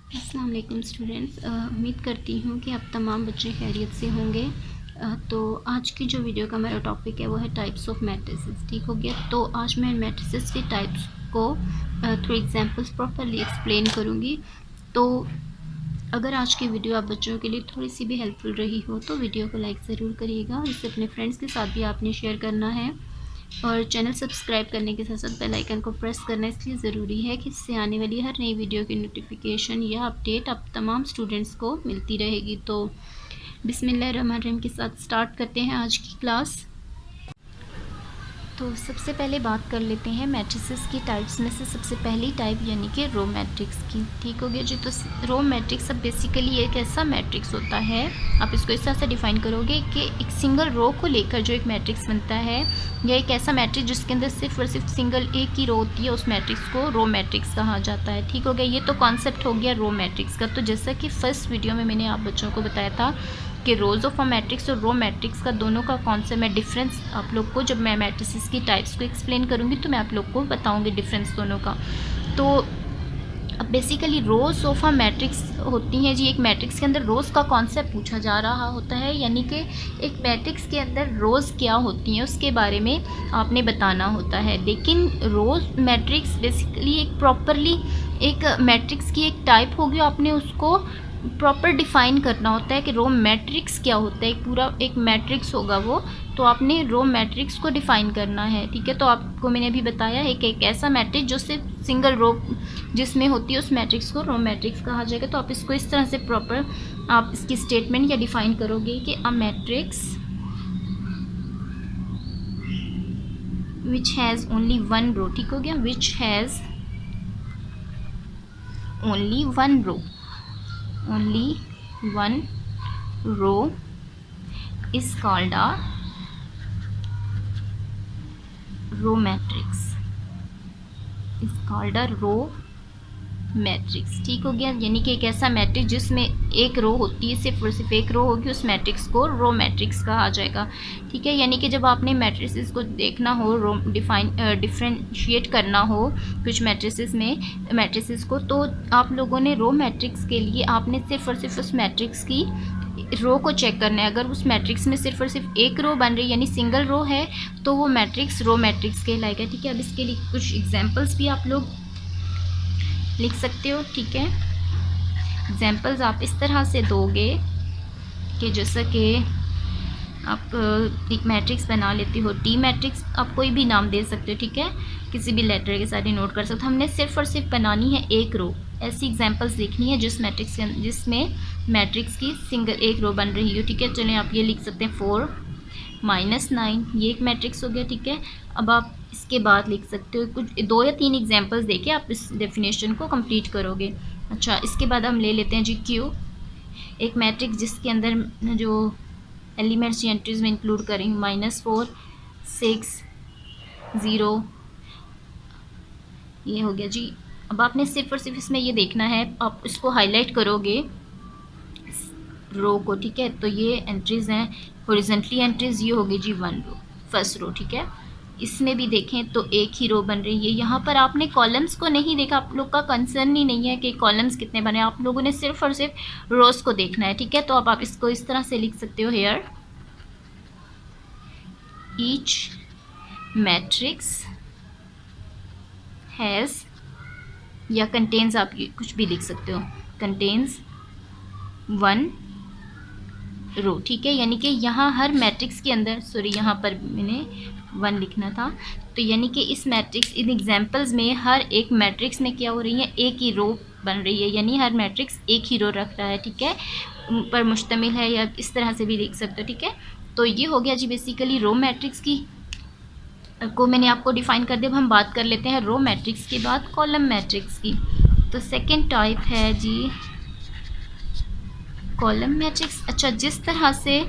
अस्सलाम वालेकुम स्टूडेंट्स, उम्मीद करती हूँ कि आप तमाम बच्चे खैरियत से होंगे। तो आज की जो वीडियो का मेरा टॉपिक है वो है टाइप्स ऑफ मैट्रिसेस। ठीक हो गया। तो आज मैं मैट्रिसेस के टाइप्स को थ्रू एग्जांपल्स प्रॉपरली एक्सप्लेन करूँगी। तो अगर आज की वीडियो आप बच्चों के लिए थोड़ी सी भी हेल्पफुल रही हो तो वीडियो को लाइक ज़रूर करिएगा। इसे अपने फ्रेंड्स के साथ भी आपने शेयर करना है और चैनल सब्सक्राइब करने के साथ साथ बेल आइकन को प्रेस करना इसलिए ज़रूरी है कि इससे आने वाली हर नई वीडियो की नोटिफिकेशन या अपडेट आप तमाम स्टूडेंट्स को मिलती रहेगी। तो बिस्मिल्लाहिर्रहमानिर्रहीम के साथ स्टार्ट करते हैं आज की क्लास। तो सबसे पहले बात कर लेते हैं मैट्रिसेस की टाइप्स में से सबसे पहली टाइप यानी कि रो मैट्रिक्स की। ठीक हो गया जी। तो रो मैट्रिक्स अब बेसिकली एक ऐसा मैट्रिक्स होता है, आप इसको इस तरह से डिफाइन करोगे कि एक सिंगल रो को लेकर जो एक मैट्रिक्स बनता है या एक ऐसा मैट्रिक्स जिसके अंदर सिर्फ और सिर्फ सिंगल एक ही रो होती है, उस मैट्रिक्स को रो मैट्रिक्स कहा जाता है। ठीक हो गया। ये तो कॉन्सेप्ट हो गया रो मैट्रिक्स का। तो जैसा कि फर्स्ट वीडियो में मैंने आप बच्चों को बताया था कि रोज ऑफ अ मैट्रिक्स और रो मैट्रिक्स का दोनों का कौन सा मैं डिफरेंस आप लोग को जब मैं मैट्रिसेस की टाइप्स को एक्सप्लेन करूँगी तो मैं आप लोग को बताऊँगी डिफरेंस दोनों का। तो अब basically rose of a matrix होती हैं जी। एक मैट्रिक्स के अंदर रोज़ का कॉन्सेप्ट पूछा जा रहा होता है, यानी कि एक मैट्रिक्स के अंदर रोज़ क्या होती हैं उसके बारे में आपने बताना होता है। लेकिन रोज़ मैट्रिक्स बेसिकली एक प्रॉपरली एक मैट्रिक्स की एक टाइप होगी, आपने उसको प्रॉपर डिफाइन करना होता है कि रो मैट्रिक्स क्या होता है। एक पूरा एक मैट्रिक्स होगा वो, तो आपने रो मैट्रिक्स को डिफाइन करना है। ठीक है। तो आपको मैंने अभी बताया है कि एक ऐसा मैट्रिक्स जो सिर्फ सिंगल रो जिसमें होती है उस मैट्रिक्स को रो मैट्रिक्स कहा जाएगा। तो आप इसको इस तरह से प्रॉपर आप इसकी स्टेटमेंट या डिफाइन करोगे कि a matrix which has only one row. ठीक हो गया। Which has only one row, only one row is called a row matrix, is called a row matrix. ठीक हो गया। यानी कि एक ऐसा मैट्रिक्स जिसमें एक रो होती है, सिर्फ और सिर्फ एक रो होगी, उस मैट्रिक्स को रो मैट्रिक्स कहा जाएगा। ठीक है। यानी कि जब आपने मैट्रिसेस को देखना हो, रो डिफरेंशिएट करना हो कुछ मैट्रिसेस को, तो आप लोगों ने रो मैट्रिक्स के लिए आपने सिर्फ और सिर्फ उस मैट्रिक्स की रो को चेक करना है। अगर उस मैट्रिक्स में सिर्फ और सिर्फ एक रो बन रही यानी सिंगल रो है तो वो मैट्रिक्स रो मैट्रिक्स कहलाएगा। ठीक है। अब इसके लिए कुछ एग्जाम्पल्स भी आप लोग लिख सकते हो। ठीक है। एग्जाम्पल्स आप इस तरह से दोगे कि जैसा कि आप एक मैट्रिक्स बना लेते हो टी मैट्रिक्स, आप कोई भी नाम दे सकते हो। ठीक है। किसी भी लेटर के साथ ही नोट कर सकते हो। हमने सिर्फ और सिर्फ बनानी है एक रो। ऐसी एग्जाम्पल्स लिखनी है जिसमें मैट्रिक्स की सिंगल एक रो बन रही हो। ठीक है। चलिए आप ये लिख सकते हैं 4 -9, ये एक मैट्रिक्स हो गया। ठीक है। अब आप इसके बाद लिख सकते हो कुछ 2 या 3 एग्जांपल्स देके आप इस डेफिनेशन को कंप्लीट करोगे। अच्छा, इसके बाद हम ले लेते हैं जी क्यू, एक मैट्रिक्स जिसके अंदर जो एलिमेंट्स या एंट्रीज में इंक्लूड करें -4 6 0, ये हो गया जी। अब आपने सिर्फ और सिर्फ इसमें ये देखना है, आप इसको हाईलाइट करोगे रो को। ठीक है। तो ये एंट्रीज हैं, हॉरिजॉन्टली एंट्रीज, ये होगी जी 1 रो, फर्स्ट रो। ठीक है। इसमें भी देखें तो एक ही रो बन रही है। यहाँ पर आपने कॉलम्स को नहीं देखा, आप लोग का कंसर्न ही नहीं है कि कॉलम्स कितने बने, आप लोगों ने सिर्फ और सिर्फ रोज को देखना है। ठीक है। तो अब आप इसको इस तरह से लिख सकते हो, हेयर ईच मैट्रिक्स हैज़, या कंटेन्स, आप कुछ भी लिख सकते हो, कंटेन्स 1 रो। ठीक है। यानी कि यहाँ हर मैट्रिक्स के अंदर, सॉरी यहाँ पर मैंने 1 लिखना था, तो यानी कि इस मैट्रिक्स इन एग्जांपल्स में हर एक मैट्रिक्स में क्या हो रही है, एक ही रो बन रही है, यानी हर मैट्रिक्स एक ही रो रख रहा है। ठीक है। पर मुश्तमिल है, या इस तरह से भी लिख सकते हो। ठीक है। तो ये हो गया जी बेसिकली रो मैट्रिक्स की को मैंने आपको डिफाइन कर दिया। अब हम बात कर लेते हैं रो मैट्रिक्स के बाद कॉलम मैट्रिक्स की। तो सेकेंड टाइप है जी कॉलम मैट्रिक्स। अच्छा, जिस तरह से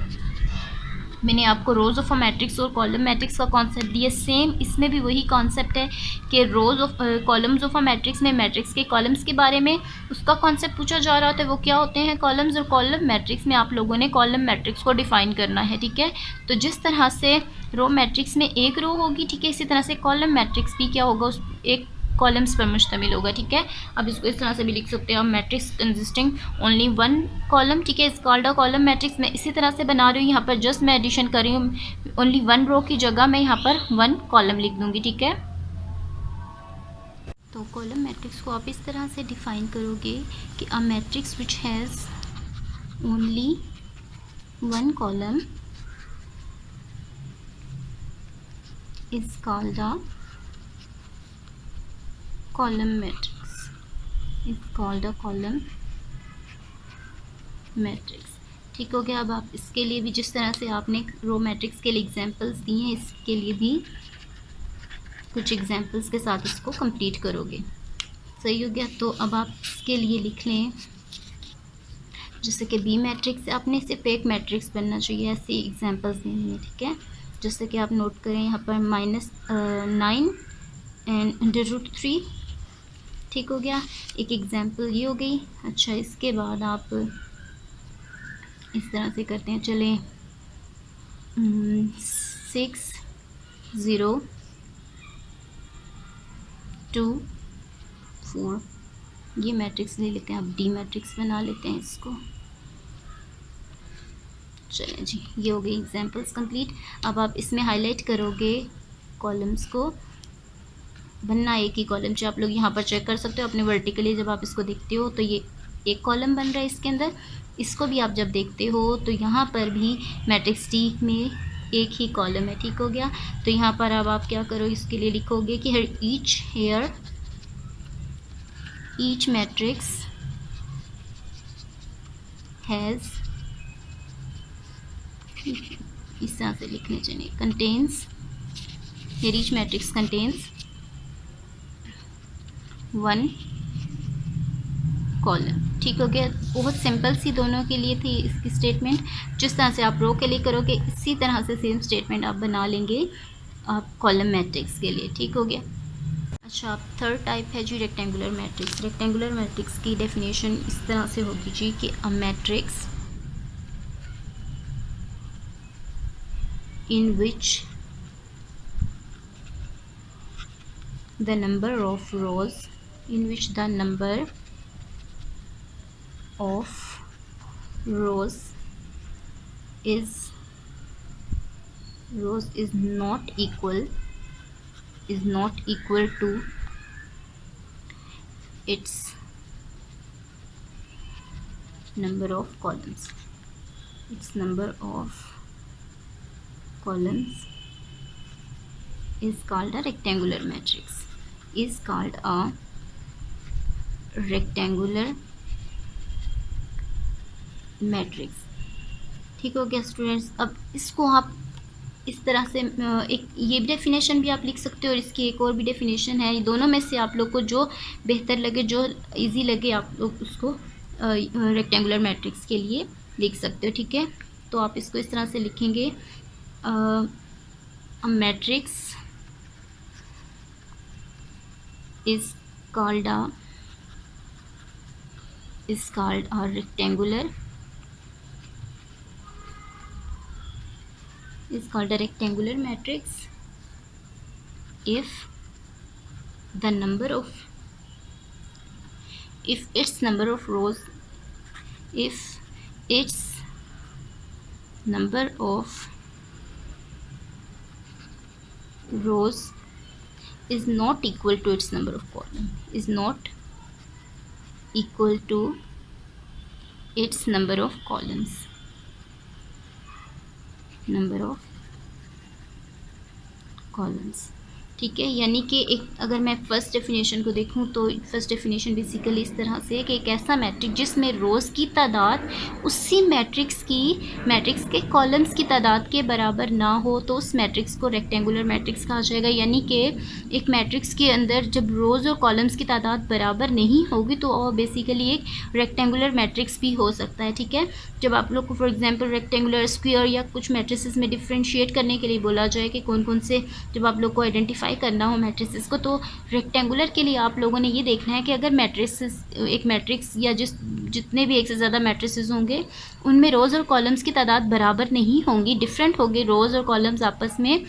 मैंने आपको रोज ऑफ अ मैट्रिक्स और कॉलम मैट्रिक्स का कॉन्सेप्ट दिया, सेम इसमें भी वही कॉन्सेप्ट है कि रोज of columns of a matrix में मैट्रिक्स के कॉलम्स के बारे में उसका कॉन्सेप्ट पूछा जा रहा होता है, वो क्या होते हैं कॉलम्स, और कॉलम मैट्रिक्स में आप लोगों ने कॉलम मैट्रिक्स को डिफाइन करना है। ठीक है। तो जिस तरह से रो मैट्रिक्स में एक रो होगी, ठीक है, इसी तरह से कॉलम मैट्रिक्स भी क्या होगा, उस एक कॉलम्स पर मुश्तमिल होगा, ठीक है। अब इसको इस तरह से भी लिख सकते हैं आप, matrix consisting only one column, ठीक है, इस कॉल्ड अ कॉलम मैट्रिक्स। मैं इसी तरह से बना रही हूँ, यहाँ पर जस्ट मैं एडिशन कर रही हूँ, ओनली वन रो की जगह मैं यहाँ पर वन कॉलम लिख दूँगी, ठीक है। तो कॉलम मैट्रिक्स को आप इस तरह से डिफाइन करोगे कि a matrix which has only one column is called a column matrix, is called a column matrix, ठीक हो गया। अब आप इसके लिए भी जिस तरह से आपने रो मैट्रिक्स के लिए एग्जांपल्स दिए हैं, इसके लिए भी कुछ एग्जांपल्स के साथ इसको कंप्लीट करोगे, सही हो गया। तो अब आप इसके लिए लिख लें, जैसे कि बी मैट्रिक्स आपने सिर्फ एक मैट्रिक्स बनना चाहिए, ऐसी एग्जांपल्स देनी है, ठीक है। जैसे कि आप नोट करें यहाँ पर -9 एंड √3, ठीक हो गया। एक एग्जांपल ये हो गई। अच्छा, इसके बाद आप इस तरह से करते हैं, चलें 6 0 2 4 ये मैट्रिक्स ले लेते हैं। अब डी मैट्रिक्स बना लेते हैं इसको। चलें जी, ये हो गई एग्जांपल्स कंप्लीट। अब आप इसमें हाईलाइट करोगे कॉलम्स को, बनना एक ही कॉलम से। आप लोग यहाँ पर चेक कर सकते हो अपने वर्टिकली, जब आप इसको देखते हो तो ये एक कॉलम बन रहा है इसके अंदर। इसको भी आप जब देखते हो तो यहाँ पर भी मैट्रिक्स टी में एक ही कॉलम है, ठीक हो गया। तो यहाँ पर अब आप क्या करो, इसके लिए लिखोगे कि ईच मैट्रिक्स हैज़, इस तरह से लिखने चाहिए, contains, here each matrix contains one column, ठीक हो गया। बहुत सिंपल सी दोनों के लिए थी इसकी स्टेटमेंट। जिस तरह से आप रो के लिए करोगे, इसी तरह से सेम स्टेटमेंट आप बना लेंगे आप कॉलम मैट्रिक्स के लिए, ठीक हो गया। अच्छा, अब थर्ड टाइप है जी रेक्टेंगुलर मैट्रिक्स। रेक्टेंगुलर मैट्रिक्स की डेफिनेशन इस तरह से होगी जी कि a matrix in which the number of rows is not equal to its number of columns. Its number of columns is called a rectangular matrix. Is called a rectangular matrix, ठीक हो गया students. अब इसको आप इस तरह से एक ये डेफिनेशन भी आप लिख सकते हो और इसकी एक और भी डेफिनेशन है। दोनों में से आप लोग को जो बेहतर लगे, जो इजी लगे, आप लोग उसको रेक्टेंगुलर मैट्रिक्स के लिए लिख सकते हो, ठीक है। तो आप इसको इस तरह से लिखेंगे, a matrix is called a rectangular matrix if its number of rows is not equal to its number of columns, is not equal to its number of columns, ठीक है। यानी कि एक, अगर मैं फर्स्ट डेफिनेशन को देखूं तो फर्स्ट डेफिनेशन बेसिकली इस तरह से है कि एक ऐसा मैट्रिक्स जिसमें रोज़ की तादाद उसी मैट्रिक्स के कॉलम्स की तादाद के बराबर ना हो, तो उस मैट्रिक्स को रेक्टेंगुलर मैट्रिक्स कहा जाएगा। यानी कि एक मैट्रिक्स के अंदर जब रोज़ और कॉलम्स की तादाद बराबर नहीं होगी तो बेसिकली एक रेक्टेंगुलर मैट्रिक्स भी हो सकता है, ठीक है। जब आप लोग को फॉर एग्जांपल रेक्टेंगुलर, स्क्वायर या कुछ मैट्रिसेस में डिफ्रेंशिएट करने के लिए बोला जाए कि कौन कौन से, जब आप लोग को आइडेंटिफाई करना हो मैट्रिसेस को, तो रेक्टेंगुलर के लिए आप लोगों ने ये देखना है कि अगर एक मैट्रिक्स या जितने भी एक से ज़्यादा मैट्रिसेस होंगे उनमें रोज़ और कॉलम्स की तादाद बराबर नहीं होंगी, डिफरेंट होंगे रोज़ और कॉलम्स आपस में,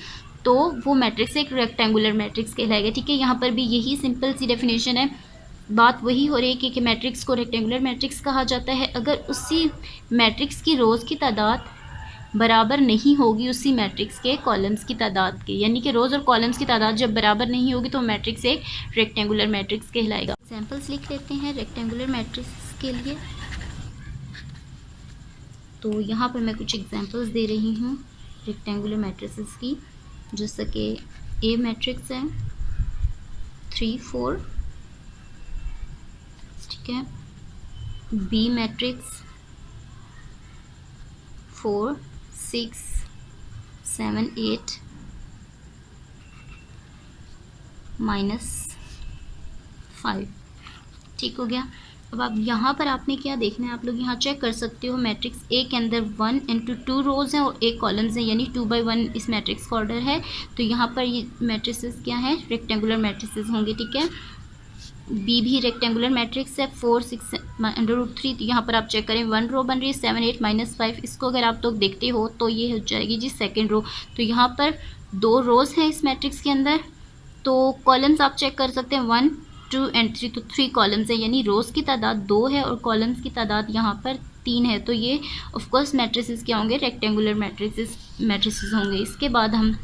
तो वो मैट्रिक्स एक रेक्टेंगुलर मैट्रिक्स कहलाएगा। ठीक है, यहाँ पर भी यही सिंपल सी डेफिनेशन है, बात वही हो रही है कि मैट्रिक्स को रेक्टेंगुलर मैट्रिक्स कहा जाता है अगर उसी मैट्रिक्स की रोज़ की तादाद बराबर नहीं होगी उसी मैट्रिक्स के कॉलम्स की तादाद के, यानी कि रोज़ और कॉलम्स की तादाद जब बराबर नहीं होगी तो मैट्रिक्स एक रेक्टेंगुलर मैट्रिक्स कहलाएगा। एग्जांपल्स लिख लेते हैं रेक्टेंगुलर मैट्रिक्स के लिए। तो यहाँ पर मैं कुछ एग्जांपल्स दे रही हूँ रेक्टेंगुलर मैट्रिसेस की, जैसे कि ए मैट्रिक्स है 3 4, ठीक है, बी मैट्रिक्स 4 6 7 8 -5। ठीक हो गया। अब आप यहाँ पर आपने क्या देखना है, आप लोग यहाँ चेक कर सकते हो मैट्रिक्स ए के अंदर 1 × 2 रोज़ हैं और 1 कॉलम्स हैं, यानी 2/1 इस मैट्रिक्स का ऑर्डर है। तो यहाँ पर ये मैट्रिसेस क्या है, रेक्टेंगुलर मैट्रिसेस होंगे। ठीक है, बी भी रेक्टेंगुलर मैट्रिक्स है 4 6 √3। तो यहाँ पर आप चेक करें 1 रो बन रही है 7 8 -5। इसको अगर आप लोग देखते हो तो ये हो जाएगी जी सेकेंड रो। तो यहाँ पर 2 रोज़ हैं इस मैट्रिक्स के अंदर, तो कॉलम्स आप चेक कर सकते हैं 1 2 और 3, तो 3 कॉलम्स है, यानी रोज़ की तादाद 2 है और कॉलम्स की तादाद यहाँ पर 3 है। तो ये ऑफकोर्स मैट्रिसेस क्या होंगे, रेक्टेंगुलर मैट्रिसेस होंगे। इसके बाद हम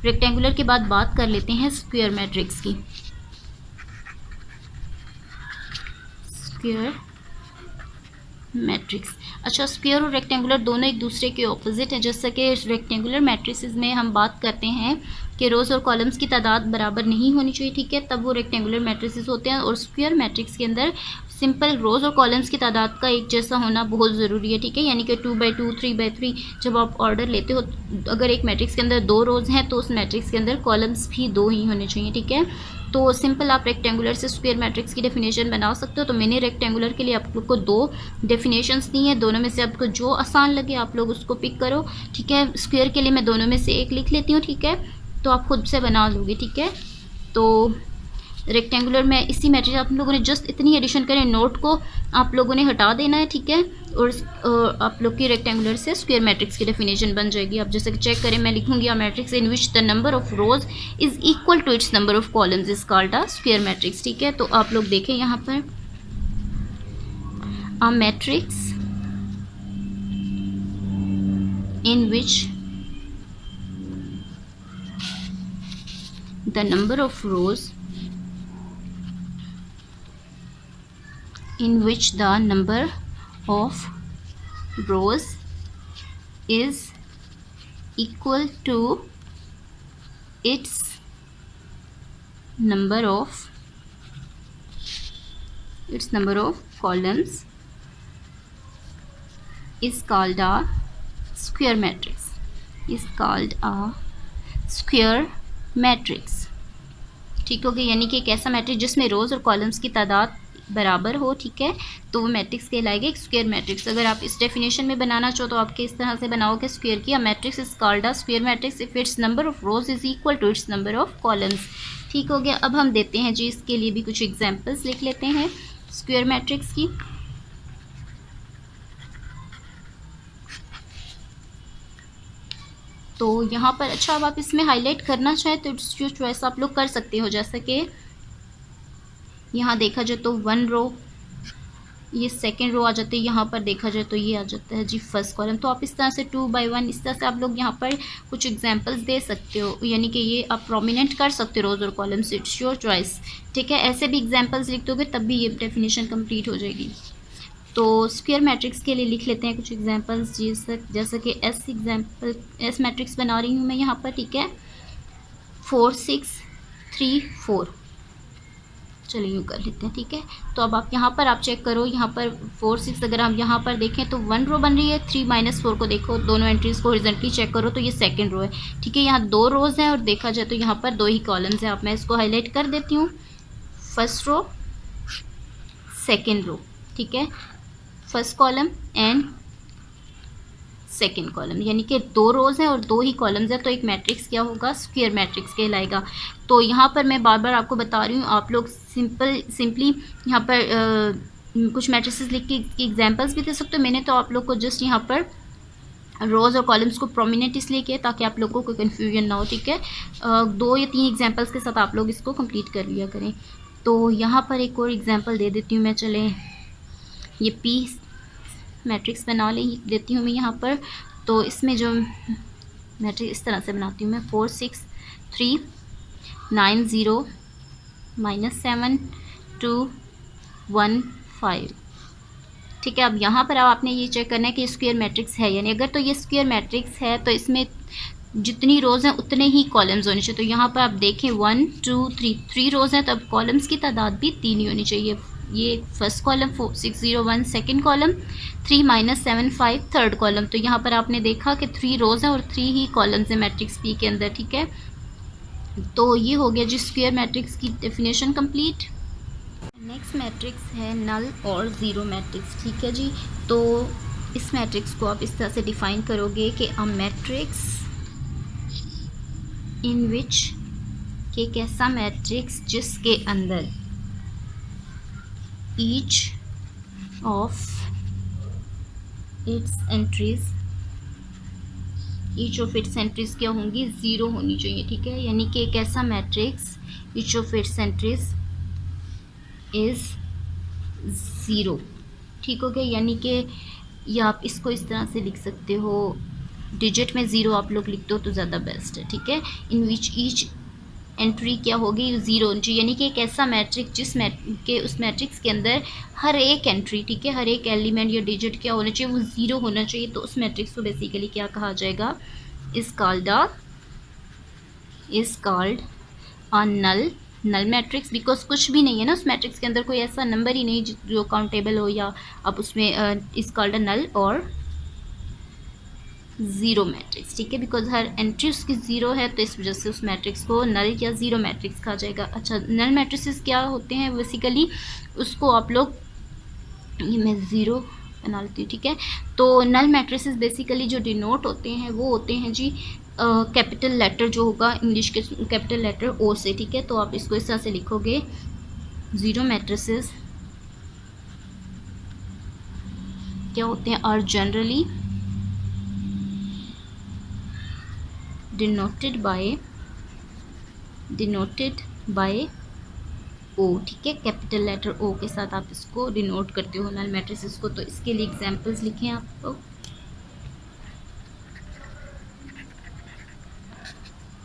रेक्टेंगुलर के बाद बात कर लेते हैं स्क्वायर मैट्रिक्स की। स्क्वायर मैट्रिक्स, अच्छा, स्क्वायर और रेक्टेंगुलर दोनों एक दूसरे के ऑपोजिट हैं। जैसा कि रेक्टेंगुलर मैट्रिसेस में हम बात करते हैं कि रोज़ और कॉलम्स की तादाद बराबर नहीं होनी चाहिए, ठीक है, तब वो रेक्टेंगुलर मैट्रिसेस होते हैं। और स्क्वायर मैट्रिक्स के अंदर सिंपल रोज़ और कॉलम्स की तादाद का एक जैसा होना बहुत ज़रूरी है। ठीक है, यानी कि 2/2 3/3 जब आप ऑर्डर लेते हो, अगर एक मैट्रिक्स के अंदर 2 रोज़ हैं तो उस मैट्रिक्स के अंदर कॉलम्स भी 2 ही होने चाहिए। ठीक है, तो सिंपल आप रेक्टेंगुलर से स्क्वायर मैट्रिक्स की डेफिनेशन बना सकते हो। तो मैंने रेक्टेंगुलर के लिए आप लोग को 2 डेफिनेशंस दी हैं, दोनों में से आपको जो आसान लगे आप लोग उसको पिक करो। ठीक है, स्क्वायर के लिए मैं दोनों में से एक लिख लेती हूँ। ठीक है, तो आप खुद से बना लोगे। ठीक है, तो रेक्टेंगुलर में इसी मैट्रिक्स आप लोगों ने जस्ट इतनी एडिशन करें, नोट को आप लोगों ने हटा देना है। ठीक है, और आप लोग की रेक्टेंगुलर से स्क्वायर मैट्रिक्स की डेफिनेशन बन जाएगी। आप जैसे कि चेक करें, मैं लिखूंगी a matrix in which the number of rows is equal to its number of columns is called a square matrix. ठीक है, तो आप लोग देखें यहाँ पर a matrix in which the number of rows is equal to its number of columns is called a square matrix, is called a square matrix. ठीक हो गया, यानी कि एक ऐसा मैट्रिक्स जिसमें रोज़ और कॉलम्स की तादाद बराबर हो। ठीक है, तो वो मैट्रिक्स कहलाएगा एक स्क्वायर मैट्रिक्स। अगर आप इस डेफिनेशन में बनाना चाहो तो आपके इस तरह से बनाओगे स्क्वायर की, a matrix is called a square matrix if its number of rows is equal to its number of columns. ठीक हो गया। अब हम देते हैं जी इसके लिए भी कुछ एग्जाम्पल्स लिख लेते हैं स्क्वायर मैट्रिक्स की। तो यहाँ पर अच्छा, अब आप इसमें हाईलाइट करना चाहें तो इट्स योर चॉइस, आप लोग कर सकते हो। जैसा कि यहाँ देखा जाए तो 1 रो, ये सेकंड रो आ जाते हैं, यहाँ पर देखा जाए तो ये आ जाता है जी फर्स्ट कॉलम। तो आप इस तरह से 2/1 इस तरह से आप लोग यहाँ पर कुछ एग्जांपल्स दे सकते हो, यानी कि ये आप प्रोमिनेंट कर सकते हो रोज़ और कॉलम्स, इट्स योर चॉइस। ठीक है, ऐसे भी एग्जांपल्स लिख दोगे तब भी ये डेफिनेशन कंप्लीट हो जाएगी। तो स्क्वायर मैट्रिक्स के लिए लिख लेते हैं कुछ एग्जांपल्स, जैसे कि एस मैट्रिक्स बना रही हूँ मैं यहाँ पर। ठीक है, 4 6 3 4, चलिए यूँ कर लेते हैं। ठीक है, तो अब आप यहाँ पर आप चेक करो, यहाँ पर 4 6 अगर हम यहाँ पर देखें तो 1 रो बन रही है, 3 -4 को देखो, दोनों एंट्रीज को हॉरिजॉन्टली चेक करो तो ये सेकंड रो है। ठीक है, यहाँ 2 रोज़ हैं और देखा जाए तो यहाँ पर 2 ही कॉलम्स हैं। आप मैं इसको हाईलाइट कर देती हूँ, फर्स्ट रो सेकेंड रो। ठीक है, first column and second column, यानी कि 2 रोज़ हैं और 2 ही कॉलम्स हैं, तो एक मैट्रिक्स क्या होगा, स्क्वायर मैट्रिक्स कहलाएगा। तो यहाँ पर मैं बार बार आपको बता रही हूँ, आप लोग सिंपली यहाँ पर कुछ मैट्रिसेस लिख के एग्जांपल्स भी दे सकते हो। मैंने तो आप लोग को जस्ट यहाँ पर रोज़ और कॉलम्स को प्रोमिनेंट इसलिए किया ताकि आप लोगों को कन्फ्यूजन ना हो, ठीक है। 2 या 3 एग्जांपल्स के साथ आप लोग इसको कंप्लीट कर लिया करें। तो यहाँ पर एक और एग्जांपल दे देती हूँ मैं, चलें ये पी मैट्रिक्स बना देती हूँ मैं यहाँ पर। तो इसमें जो मैट्रिक्स इस तरह से बनाती हूँ मैं, 4 6 3 9 0 -7 2 1 5, ठीक है। अब यहाँ पर आपने ये चेक करना है कि स्क्वायर मैट्रिक्स है यानी, अगर तो ये स्क्वायर मैट्रिक्स है तो इसमें जितनी रोज़ हैं उतने ही कॉलम्स होने चाहिए। तो यहाँ पर आप देखें 1 2 3 रोज़ हैं, तो अब कॉलम्स की तादाद भी 3 ही होनी चाहिए। ये first column 4 6 0 1 second column, 3 -7 5 third column. तो यहाँ पर आपने देखा कि 3 रोज़ हैं और 3 ही कॉलम्स हैं मैट्रिक्स पी के अंदर, ठीक है। तो ये हो गया जी स्क्वायर मैट्रिक्स की डेफिनेशन कंप्लीट। नेक्स्ट मैट्रिक्स है नल और ज़ीरो मैट्रिक्स, ठीक है जी। तो इस मैट्रिक्स को आप इस तरह से डिफाइन करोगे कि अ मैट्रिक्स इन विच, कि एक ऐसा मैट्रिक्स जिसके अंदर ईच ऑफ इट्स एंट्रीज क्या होंगी, ज़ीरो होनी चाहिए, ठीक है। यानी कि एक ऐसा matrix each of its entries is zero, ठीक हो गया। यानी कि या आप इसको इस तरह से लिख सकते हो, डिजिट में ज़ीरो आप लोग लिख दो तो ज़्यादा बेस्ट है, ठीक है। इन विच ईच एंट्री क्या होगी, ज़ीरो होनी चाहिए। यानी कि एक ऐसा मैट्रिक्स के उस मैट्रिक्स के अंदर हर एक एंट्री, ठीक है, हर एक एलिमेंट या डिजिट क्या होना चाहिए, वो ज़ीरो होना चाहिए। तो उस मैट्रिक्स को बेसिकली क्या कहा जाएगा, is called a null matrix, because कुछ भी नहीं है ना उस मैट्रिक्स के अंदर, कोई ऐसा नंबर ही नहीं जो काउंटेबल हो, या आप उसमें इज़ कॉल्ड अ नल और ज़ीरो मैट्रिक्स, ठीक है। बिकॉज हर एंट्री उसकी ज़ीरो है तो इस वजह से उस मैट्रिक्स को नल या ज़ीरो मैट्रिक्स कहा जाएगा। अच्छा, नल मैट्रिक्स क्या होते हैं बेसिकली, उसको आप लोग, ये मैं ज़ीरो बना लेती हूँ, ठीक है। तो नल मैट्रिसेस बेसिकली जो डिनोट होते हैं वो होते हैं जी कैपिटल लेटर जो होगा इंग्लिश के कैपिटल लेटर ओ से, ठीक है। तो आप इसको इस तरह से लिखोगे, ज़ीरो मैट्रिसेस क्या होते हैं, आर जनरली डिनोटेड बाय ओ, ठीक है। कैपिटल लेटर ओ के साथ आप इसको डिनोट करते हो नल मैट्रिसेस को। तो इसके लिए एग्जांपल्स लिखें आप लोग,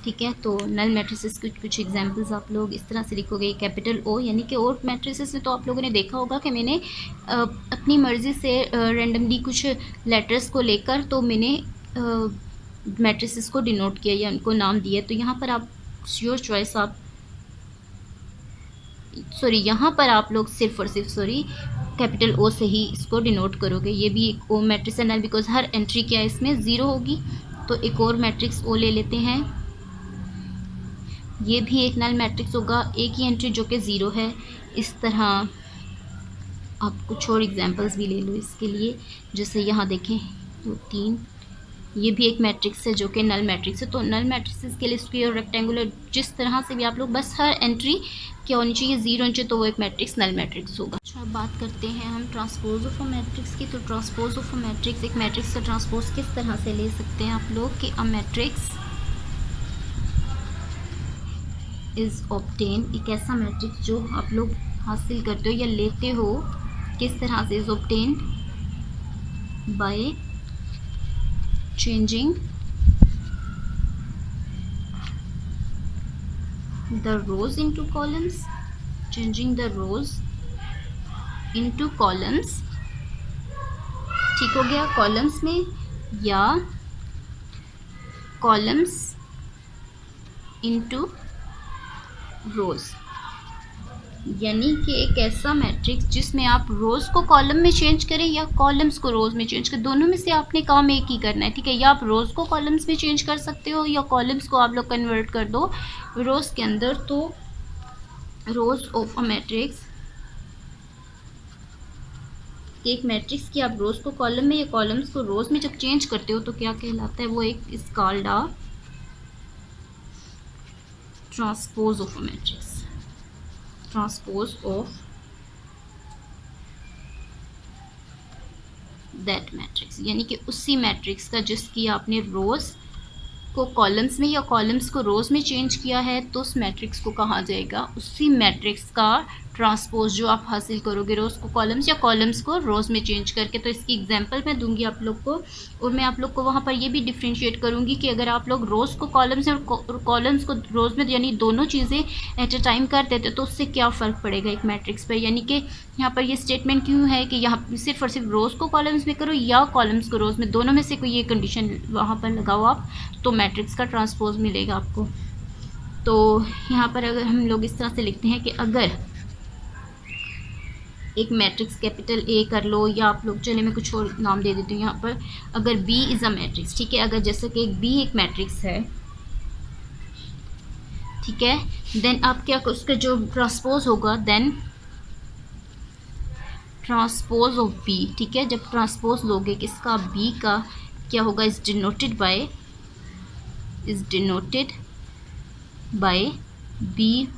ठीक है। तो नल मैट्रिसेस के कुछ एग्जांपल्स आप लोग इस तरह से लिखोगे, कैपिटल ओ यानी कि और मैट्रिसेस में तो आप लोगों ने देखा होगा कि मैंने अपनी मर्ज़ी से रेंडमली कुछ लेटर्स को लेकर तो मैंने मैट्रिसेस को डिनोट किया या उनको नाम दिया। तो यहाँ पर आप योर चॉइस, यहाँ पर आप लोग सिर्फ और सिर्फ कैपिटल ओ से ही इसको डिनोट करोगे। ये भी एक ओ मैट्रिक्स है नल, बिकॉज हर एंट्री क्या है इसमें ज़ीरो होगी। तो एक और मैट्रिक्स ओ ले लेते हैं, ये भी एक नल मैट्रिक्स होगा, एक ही एंट्री जो कि ज़ीरो है। इस तरह आप कुछ और एग्जांपल्स भी ले लो इसके लिए, जैसे यहाँ देखें 2 3, ये भी एक मैट्रिक्स है जो कि नल मैट्रिक्स है। तो नल मैट्रिक्स के लिए स्क्वायर, रेक्टेंगुलर, जिस तरह से भी आप लोग, बस हर एंट्री क्या होनी चाहिए, ज़ीरो होनी चाहिए, तो वो एक मैट्रिक्स नल मैट्रिक्स होगा। अच्छा, बात करते हैं हम ट्रांसपोज ऑफ अ मैट्रिक्स की। तो ट्रांसपोज ऑफ अ मैट्रिक्स, एक मैट्रिक्स का ट्रांसपोज किस तरह से ले सकते हैं आप लोग, कि अ मैट्रिक्स इज़ ऑब्टेन, एक ऐसा मैट्रिक्स जो आप लोग हासिल करते हो या लेते हो, किस तरह से, is obtain bye changing the rows into columns, ठीक हो गया, कॉलम्स में या कॉलम्स इनटू रोज। यानी कि एक ऐसा मैट्रिक्स जिसमें आप रोज़ को कॉलम में चेंज करें या कॉलम्स को रोज़ में चेंज करें, दोनों में से आपने काम एक ही करना है, ठीक है। या आप रोज़ को कॉलम्स में चेंज कर सकते हो या कॉलम्स को आप लोग कन्वर्ट कर दो रोज़ के अंदर। तो रोज़ ऑफ अ मैट्रिक्स, एक मैट्रिक्स की आप रोज़ को कॉलम में या कॉलम्स को रोज़ में जब चेंज करते हो तो क्या कहलाता है, वो एक is called a transpose of a matrix, transpose of that matrix, यानी कि उसी मैट्रिक्स का जिसकी आपने रोज़ को कॉलम्स में या कॉलम्स को रोज़ में चेंज किया है, तो उस मैट्रिक्स को कहा जाएगा उसी मैट्रिक्स का ट्रांसपोज जो आप हासिल करोगे रोज़ को कॉलम्स या कॉलम्स को रोज़ में चेंज करके। तो इसकी एग्जांपल मैं दूंगी आप लोग को, और मैं आप लोग को वहाँ पर ये भी डिफ्रेंशिएट करूँगी कि अगर आप लोग रोज़ को कॉलम्स और कॉलम्स को रोज़ में, यानी दोनों चीज़ें एट अ टाइम कर देते तो उससे क्या फ़र्क पड़ेगा एक मैट्रिक्स पर। यानी कि यहाँ पर ये स्टेटमेंट क्यों है कि यहाँ सिर्फ और सिर्फ रोज़ को कॉलम्स में करो या कॉलम्स को रोज़ में, दोनों में से कोई ये कंडीशन वहाँ पर लगाओ आप, तो मैट्रिक्स का ट्रांसपोज मिलेगा आपको। तो यहाँ पर अगर हम लोग इस तरह से लिखते हैं कि अगर एक मैट्रिक्स कैपिटल ए कर लो, या आप लोग चले मैं कुछ और नाम दे देती हूँ यहाँ पर, अगर बी इज़ अ मैट्रिक्स, ठीक है, अगर जैसे कि एक बी एक मैट्रिक्स है, ठीक है, देन आप क्या उसका जो ट्रांसपोज होगा, देन ट्रांसपोज ऑफ बी, ठीक है, जब ट्रांसपोज लोगे किसका, बी का, क्या होगा, is denoted by B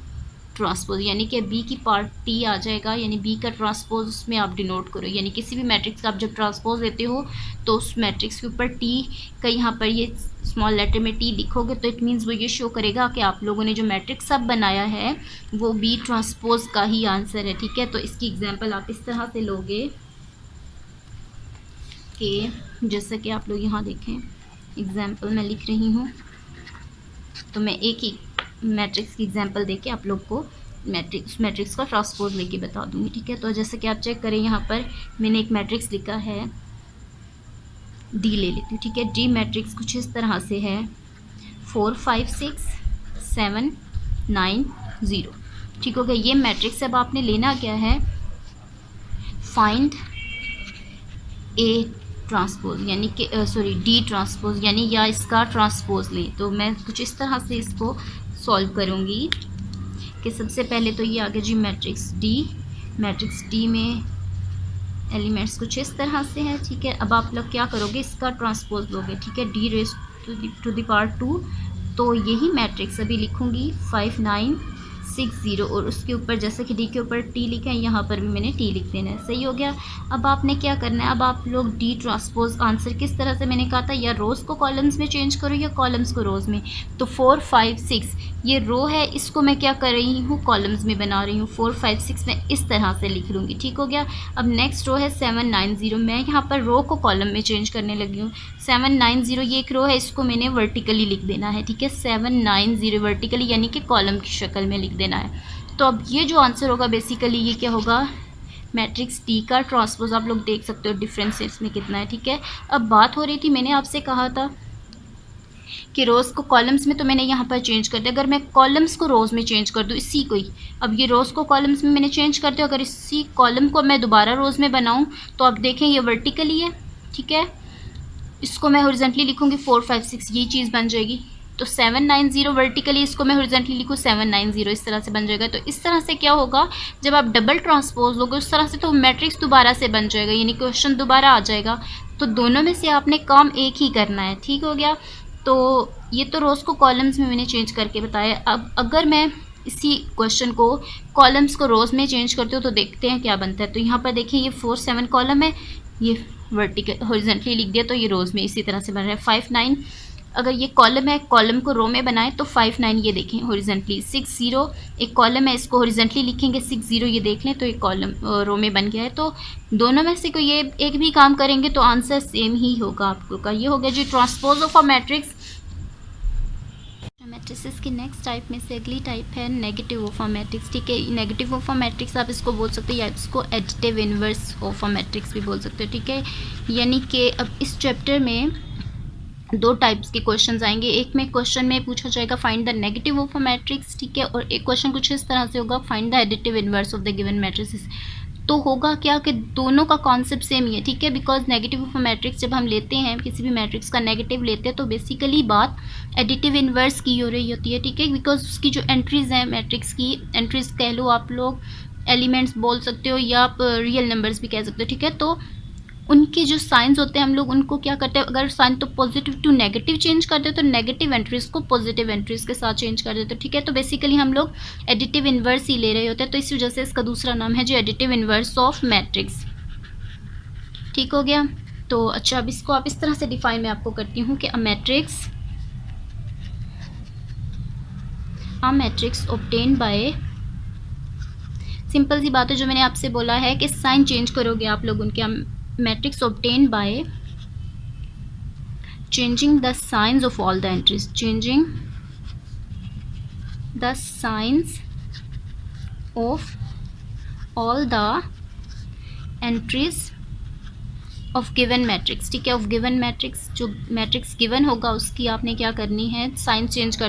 transpose, यानी कि बी की पार्ट टी आ जाएगा, यानी बी का ट्रांसपोज उसमें आप डिनोट करो, यानी किसी भी मैट्रिक्स का आप जब ट्रांसपोज लेते हो तो उस मैट्रिक्स के ऊपर टी का यहाँ पर ये स्मॉल लेटर में टी लिखोगे, तो इट मीन्स वो ये शो करेगा कि आप लोगों ने जो मैट्रिक्स अब बनाया है वो बी ट्रांसपोज का ही आंसर है, ठीक है। तो इसकी एग्जाम्पल आप इस तरह से लोगे कि जैसा कि आप लोग यहाँ देखें, एग्जाम्पल मैं लिख रही हूँ, तो मैं एक ही मैट्रिक्स की एग्जांपल देके आप लोग को मैट्रिक्स का ट्रांसपोज लेके बता दूंगी, ठीक है। तो जैसे कि आप चेक करें, यहाँ पर मैंने एक मैट्रिक्स लिखा है, डी ले लेती हूँ, ठीक है। डी मैट्रिक्स कुछ इस तरह से है, 4 5 6 7 9 0, ठीक हो गया। ये मैट्रिक्स अब आपने लेना क्या है, फाइंड ए ट्रांसपोज, यानी कि सॉरी डी ट्रांसपोज, यानी या इसका ट्रांसपोज लें। तो मैं कुछ इस तरह से इसको सॉल्व करूँगी कि सबसे पहले तो ये आ गया जी मैट्रिक्स डी में एलिमेंट्स कुछ इस तरह से है, ठीक है। अब आप लोग क्या करोगे, इसका ट्रांसपोज लोगे, ठीक है, D raise to the power 2, तो यही मैट्रिक्स अभी लिखूँगी 5 9 6 0, और उसके ऊपर जैसे कि डी के ऊपर टी लिखा है, यहाँ पर भी मैंने टी लिख देना है, सही हो गया। अब आपने क्या करना है, अब आप लोग डी ट्रांसपोज आंसर किस तरह से, मैंने कहा था या रोज़ को कॉलम्स में चेंज करो या कॉलम्स को रोज़ में, तो 4 5 6 ये रो है, इसको मैं क्या कर रही हूँ, कॉलम्स में बना रही हूँ, 4 5 6 मैं इस तरह से लिख लूँगी, ठीक हो गया। अब नेक्स्ट रो है 7 9 0, मैं यहाँ पर रो को कॉलम में चेंज करने लगी हूँ, 7 9 0 ये एक रो है, इसको मैंने वर्टिकली लिख देना है, ठीक है, 7 9 0 वर्टिकली, यानी कि कॉलम की शक्ल में लिख देना है। तो अब ये जो आंसर होगा बेसिकली ये क्या होगा, मैट्रिक्स डी का ट्रांसपोज। आप लोग देख सकते हो डिफरेंस इसमें कितना है, ठीक है। अब बात हो रही थी, मैंने आपसे कहा था कि रोज़ को कॉलम्स में, तो मैंने यहाँ पर चेंज कर दिया। अगर मैं कॉलम्स को रोज़ में चेंज कर दूँ इसी को ही, अब ये रोज़ को कॉलम्स में मैंने चेंज कर दिया, अगर इसी कॉलम को मैं दोबारा रोज़ में बनाऊँ तो आप देखें ये वर्टिकली है, ठीक है, इसको मैं हॉरिजॉन्टली लिखूँगी 4 5 6 ये चीज़ बन जाएगी। तो 7 9 0 वर्टिकली, इसको मैं हॉरिजॉन्टली लिखूँ 7 9 0, इस तरह से बन जाएगा। तो इस तरह से क्या होगा, जब आप डबल ट्रांसपोज लोगे उस तरह से तो मैट्रिक्स दोबारा से बन जाएगा, यानी क्वेश्चन दोबारा आ जाएगा। तो दोनों में से आपने काम एक ही करना है, ठीक हो गया। तो ये तो रोज़ को कॉलम्स में मैंने चेंज करके बताया। अब अगर मैं इसी क्वेश्चन को कॉलम्स को रोज़ में चेंज करते हो तो देखते हैं क्या बनता है। तो यहाँ पर देखिए ये 4 7 कॉलम है, ये वर्टिकल हॉरिजॉन्टली लिख दिया, तो ये रोज़ में इसी तरह से बन रहा है। 5 9 अगर ये कॉलम है, कॉलम को रो में बनाए तो 5 9 ये देखें हॉरिजॉन्टली, 6 0 एक कॉलम है, इसको हॉरिजॉन्टली लिखेंगे 6 0 ये देख लें, तो एक कॉलम रो में बन गया है। तो दोनों में से कोई ये एक भी काम करेंगे तो आंसर सेम ही होगा आपको का। ये हो गया जी transpose of a matrix. Matrices की नेक्स्ट टाइप में से अगली टाइप है नेगेटिव ऑफ अ मैट्रिक्स, ठीक है। नेगेटिव ऑफ अ मैट्रिक्स आप इसको बोल सकते हो या इसको additive inverse of a matrix भी बोल सकते हो, ठीक है। यानी कि अब इस चैप्टर में दो टाइप्स के क्वेश्चंस आएंगे। एक में क्वेश्चन में पूछा जाएगा find the negative of a matrix, ठीक है, और एक क्वेश्चन कुछ इस तरह से होगा find the additive inverse of the given matrices. तो होगा क्या कि दोनों का कॉन्सेप्ट सेम ही है, ठीक है। Because negative of a matrix जब हम लेते हैं, किसी भी मैट्रिक्स का नेगेटिव लेते हैं, तो बेसिकली बात एडिटिव इनवर्स की हो रही होती है, ठीक है। बिकॉज उसकी जो एंट्रीज हैं मैट्रिक्स की, एंट्रीज कह लो आप लोग, एलिमेंट्स बोल सकते हो या आप रियल नंबर्स भी कह सकते हो, ठीक है। तो उनके जो साइंस होते हैं हम लोग उनको क्या करते हैं, अगर साइन तो पॉजिटिव टू नेगेटिव चेंज करते हैं तो नेगेटिव एंट्रीज को पॉजिटिव एंट्रीज के साथ चेंज कर देते हैं, ठीक है। तो बेसिकली हम लोग एडिटिव इनवर्स ही ले रहे होते हैं, तो इस वजह से इसका दूसरा नाम है जो एडिटिव इनवर्स ऑफ मैट्रिक्स, ठीक हो गया। तो अच्छा, अब इसको आप इस तरह से डिफाइन मैं आपको करती हूँ कि a matrix obtain by, simple सी बात है जो मैंने आपसे बोला है कि साइन चेंज करोगे आप लोग उनके, matrix obtain bye changing the signs of all the entries, changing the signs of all the entries of given matrix। ठीक है, ऑफ गिवन मैट्रिक्स, जो मैट्रिक्स गिवन होगा उसकी आपने क्या करनी है, साइन चेंज कर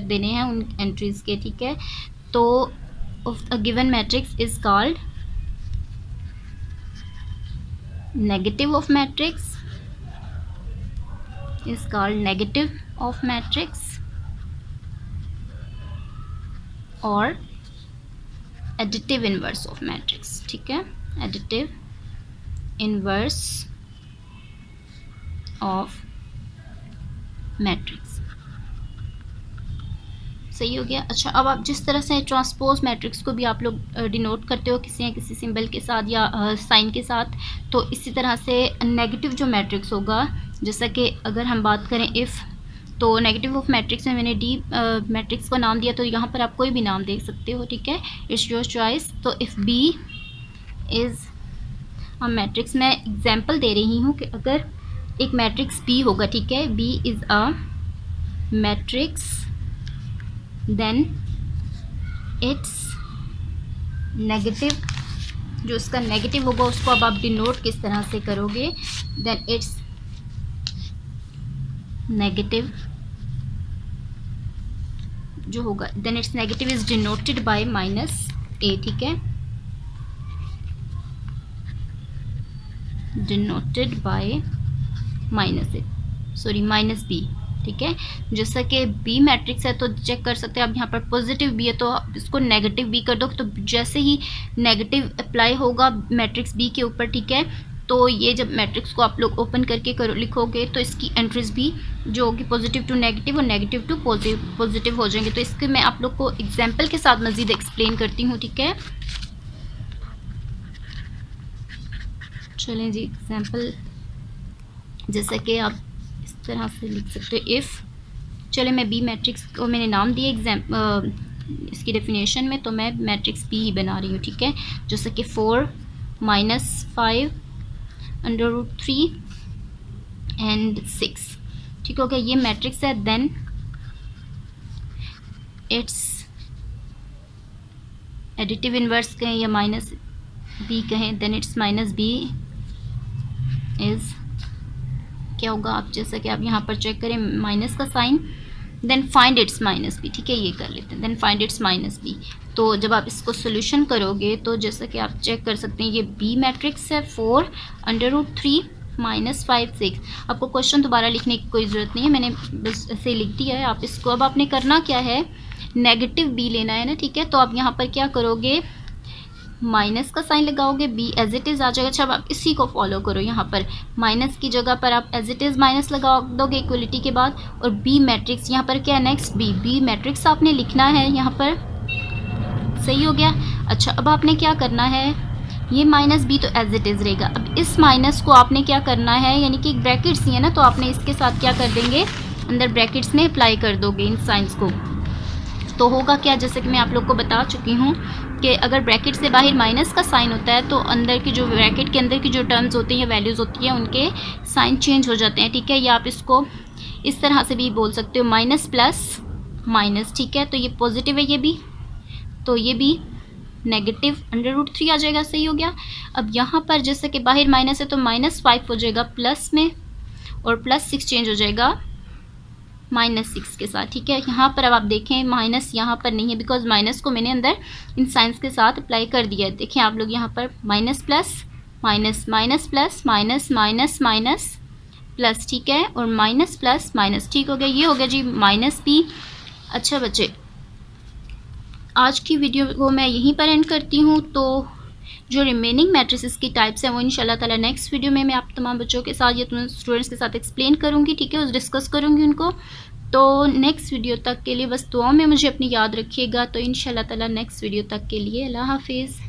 देने हैं उन एंट्रीज के। ठीक है, तो of a given matrix is called negative of matrix, is called negative of matrix और additive inverse of matrix। ठीक है, additive inverse of matrix, सही हो गया। अच्छा, अब आप जिस तरह से ट्रांसपोज मैट्रिक्स को भी आप लोग डिनोट करते हो किसी या किसी सिंबल के साथ या साइन के साथ, तो इसी तरह से नेगेटिव जो मैट्रिक्स होगा, जैसा कि अगर हम बात करें इफ़, तो नेगेटिव ऑफ मैट्रिक्स में मैंने डी मैट्रिक्स को नाम दिया, तो यहाँ पर आप कोई भी नाम दे सकते हो। ठीक है, इट्स योर चॉइस। तो if B is a matrix, मैं एग्जांपल दे रही हूँ कि अगर एक मैट्रिक्स बी होगा, ठीक है, B is a matrix, then it's negative, जो उसका नेगेटिव होगा उसको अब आप डिनोट किस तरह से करोगे, देन इट्स नेगेटिव जो होगा, then it's negative is denoted by minus A. ठीक है, denoted by minus A, sorry minus B. ठीक है, जैसा कि बी मैट्रिक्स है तो चेक कर सकते हैं आप, यहाँ पर पॉजिटिव बी है तो आप इसको नेगेटिव बी कर दो, तो जैसे ही नेगेटिव अप्लाई होगा मैट्रिक्स बी के ऊपर, ठीक है, तो ये जब मैट्रिक्स को आप लोग ओपन करके लिखोगे तो इसकी एंट्रीज भी जो होगी पॉजिटिव टू नेगेटिव और नेगेटिव टू पॉजिटिव हो जाएंगे। तो इसके मैं आप लोग को एग्जाम्पल के साथ मजीद एक्सप्लेन करती हूँ। ठीक है, चलें जी, एग्जाम्पल जैसा कि आप इस तरह से लिख सकते हो, इफ़, चले मैं बी मैट्रिक्स को मैंने नाम दिया इसकी डेफिनेशन में, तो मैं मैट्रिक्स बी ही बना रही हूँ। ठीक है, जैसे कि 4 - 5 √3 एंड 6। ठीक हो गया, ये मैट्रिक्स है। देन इट्स एडिटिव इन्वर्स कहें या माइनस बी कहें, then it's minus B is क्या होगा, आप जैसा कि आप यहाँ पर चेक करें माइनस का sign, then find its minus B. ठीक है, ये कर लेते हैं, then find its minus B. तो जब आप इसको सोल्यूशन करोगे तो जैसा कि आप चेक कर सकते हैं ये बी मैट्रिक्स है, 4 √3 - 5 6। आपको क्वेश्चन दोबारा लिखने की कोई ज़रूरत नहीं है, मैंने बस ऐसे लिख दिया है। आप इसको अब आपने करना क्या है, नेगेटिव बी लेना है ना। ठीक है, तो आप यहाँ पर क्या करोगे, माइनस का साइन लगाओगे, बी एज इट इज़ आ जाएगा। अच्छा, अब आप इसी को फॉलो करो, यहाँ पर माइनस की जगह पर आप एज इट इज़ माइनस लगा दोगे इक्वलिटी के बाद, और बी मैट्रिक्स यहाँ पर क्या है, नेक्स्ट बी मैट्रिक्स आपने लिखना है यहाँ पर। सही हो गया। अच्छा, अब आपने क्या करना है, ये माइनस बी तो एज इट इज़ रहेगा। अब इस माइनस को आपने क्या करना है, यानी कि ब्रैकेट्स ही है ना, तो आपने इसके साथ क्या कर देंगे, अंदर ब्रैकेट्स में अप्लाई कर दोगे इन साइंस को। तो होगा क्या, जैसे कि मैं आप लोग को बता चुकी हूँ कि अगर ब्रैकेट से बाहर माइनस का साइन होता है तो अंदर की जो ब्रैकेट के अंदर की जो टर्म्स होती हैं या वैल्यूज़ होती हैं उनके साइन चेंज हो जाते हैं। ठीक है, या आप इसको इस तरह से भी बोल सकते हो, माइनस प्लस माइनस। ठीक है, तो ये पॉजिटिव है ये भी, तो ये भी नेगेटिव √3 आ जाएगा। सही हो गया। अब यहाँ पर जैसे कि बाहर माइनस है तो -5 हो जाएगा प्लस में, और +6 चेंज हो जाएगा -6 के साथ। ठीक है, यहाँ पर अब आप देखें माइनस यहाँ पर नहीं है, बिकॉज माइनस को मैंने अंदर इन साइंस के साथ अप्लाई कर दिया है। देखें आप लोग यहाँ पर minus plus minus, minus plus minus, minus minus plus. ठीक है, और माइनस प्लस माइनस। ठीक हो गया, ये हो गया जी माइनस बी। अच्छा बच्चे, आज की वीडियो को मैं यहीं पर एंड करती हूँ। तो जो रिमेनिंग मैट्रिसेस की टाइप्स हैं वो इंशाल्लाह ताला नेक्स्ट वीडियो में मैं आप तमाम बच्चों के साथ या तुम स्टूडेंट्स के साथ एक्सप्लेन करूँगी। ठीक है, डिस्कस करूँगी उनको। तो नेक्स्ट वीडियो तक के लिए बस दुआ में मुझे अपनी याद रखिएगा। तो इंशाल्लाह ताला नेक्स्ट वीडियो तक के लिए अल्लाह हाफिज़।